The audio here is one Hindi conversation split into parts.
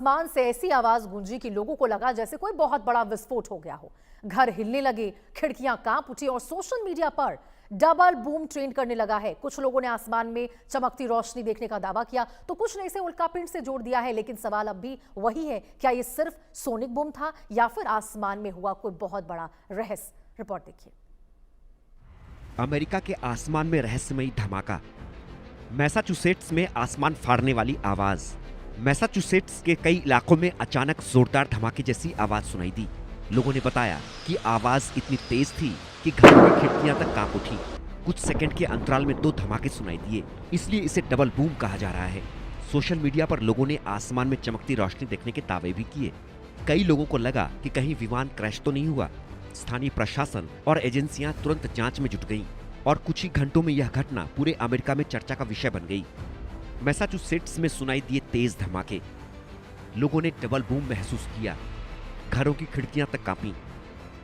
आसमान से ऐसी आवाज गूंजी कि लोगों को लगा जैसे कोई बहुत बड़ा विस्फोट हो गया हो। घर हिलने लगे, खिड़कियां कांप उठी और सोशल मीडिया पर डबल बूम ट्रेंड करने लगा है। कुछ लोगों ने आसमान में चमकती रोशनी देखने का दावा किया तो कुछ ने इसे उल्कापिंड से जोड़ दिया है। लेकिन सवाल अब भी वही है, क्या ये सिर्फ सोनिक बूम था या फिर आसमान में हुआ कोई बहुत बड़ा रहस्य? रिपोर्ट देखिए। अमेरिका के आसमान में रहस्यमयी धमाका, मैसाचुसेट्स में आसमान फाड़ने वाली आवाज। मैसाचुसेट्स के कई इलाकों में अचानक जोरदार धमाके जैसी आवाज सुनाई दी। लोगों ने बताया कि आवाज इतनी तेज थी कि घरों की खिड़कियां तक कांप उठी। कुछ सेकंड के अंतराल में 2 धमाके सुनाई दिए, इसलिए इसे डबल बूम कहा जा रहा है। सोशल मीडिया पर लोगों ने आसमान में चमकती रोशनी देखने के दावे भी किए। कई लोगों को लगा कि कहीं विमान क्रैश तो नहीं हुआ। स्थानीय प्रशासन और एजेंसियां तुरंत जांच में जुट गईं और कुछ ही घंटों में यह घटना पूरे अमेरिका में चर्चा का विषय बन गई। मैसाचुसेट्स में सुनाई दिए तेज धमाके, लोगों ने डबल बूम महसूस किया, घरों की खिड़कियां तक कांपी,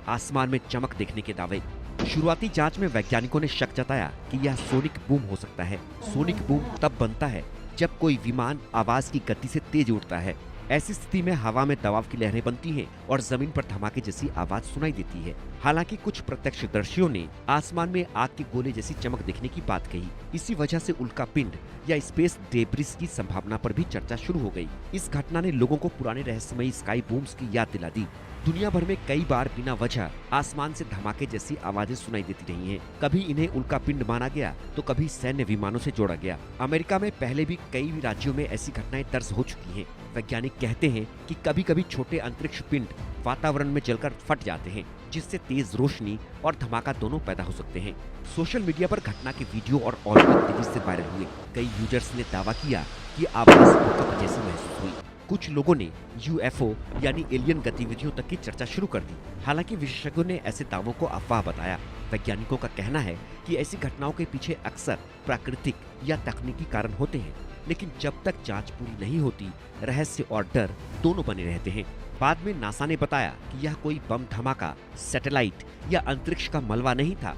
आसमान में चमक देखने के दावे। शुरुआती जांच में वैज्ञानिकों ने शक जताया कि यह सोनिक बूम हो सकता है। सोनिक बूम तब बनता है जब कोई विमान आवाज की गति से तेज उड़ता है। ऐसी स्थिति में हवा में दबाव की लहरें बनती हैं और जमीन पर धमाके जैसी आवाज सुनाई देती है। हालांकि कुछ प्रत्यक्षदर्शियों ने आसमान में आग के गोले जैसी चमक देखने की बात कही। इसी वजह से उल्कापिंड या स्पेस डेब्रिस की संभावना पर भी चर्चा शुरू हो गई। इस घटना ने लोगों को पुराने रहस्यमयी स्काई बूम्स की याद दिला दी। दुनिया भर में कई बार बिना वजह आसमान से धमाके जैसी आवाजें सुनाई देती रही हैं। कभी इन्हें उल्कापिंड माना गया तो कभी सैन्य विमानों से जोड़ा गया। अमेरिका में पहले भी कई राज्यों में ऐसी घटनाएं दर्ज हो चुकी हैं। वैज्ञानिक कहते हैं कि कभी-कभी छोटे अंतरिक्ष पिंड वातावरण में जलकर फट जाते हैं, जिससे तेज रोशनी और धमाका दोनों पैदा हो सकते हैं। सोशल मीडिया पर घटना के वीडियो और ऑडियो तेजी से वायरल हुए। कई यूजर्स ने दावा किया कि आवाज भूकंप जैसी महसूस हुई। कुछ लोगों ने यूएफओ यानी एलियन गतिविधियों तक की चर्चा शुरू कर दी। हालांकि विशेषज्ञों ने ऐसे दावों को अफवाह बताया। वैज्ञानिकों का कहना है कि ऐसी घटनाओं के पीछे अक्सर प्राकृतिक या तकनीकी कारण होते हैं, लेकिन जब तक जांच पूरी नहीं होती, रहस्य और डर दोनों बने रहते हैं। बाद में नासा ने बताया कि यह कोई बम धमाका, सैटेलाइट या अंतरिक्ष का मलबा नहीं था।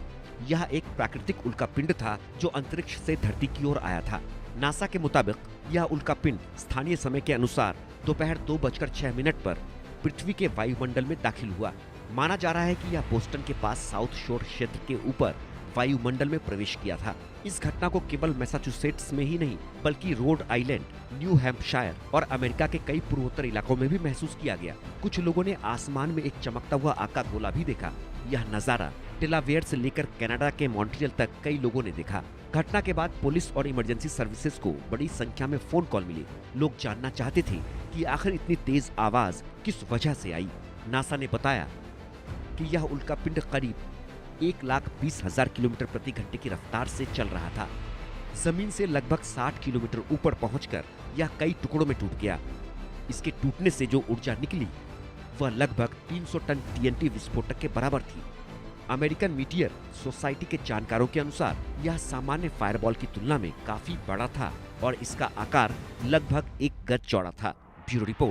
यह एक प्राकृतिक उल्कापिंड था जो अंतरिक्ष से धरती की ओर आया था। नासा के मुताबिक यह उल्कापिंड स्थानीय समय के अनुसार दोपहर 2:06 पर पृथ्वी के वायुमंडल में दाखिल हुआ। माना जा रहा है कि यह बोस्टन के पास साउथ शोर क्षेत्र के ऊपर वायुमंडल में प्रवेश किया था। इस घटना को केवल मैसाचुसेट्स में ही नहीं बल्कि रोड आइलैंड, न्यू हैम्पशायर और अमेरिका के कई पूर्वोत्तर इलाकों में भी महसूस किया गया। कुछ लोगों ने आसमान में एक चमकता हुआ आग का गोला भी देखा। यह नजारा डेलावेयर से लेकर कनाडा के मॉन्ट्रियल तक कई लोगों ने देखा। घटना के बाद पुलिस और इमरजेंसी सर्विसेज को बड़ी संख्या में फोन कॉल मिले। लोग जानना चाहते थे कि आखिर इतनी तेज आवाज किस वजह से आई। नासा ने बताया कि यह उल्कापिंड करीब 1,20,000 किलोमीटर प्रति घंटे की रफ्तार से चल रहा था। जमीन से लगभग 60 किलोमीटर ऊपर पहुंचकर यह कई टुकड़ों में टूट गया। इसके टूटने से जो ऊर्जा निकली वह लगभग 300 टन टीएनटी विस्फोटक के बराबर थी। अमेरिकन मीटियर सोसाइटी के जानकारों के अनुसार यह सामान्य फायरबॉल की तुलना में काफी बड़ा था और इसका आकार लगभग 1 गज चौड़ा था। Bureau report.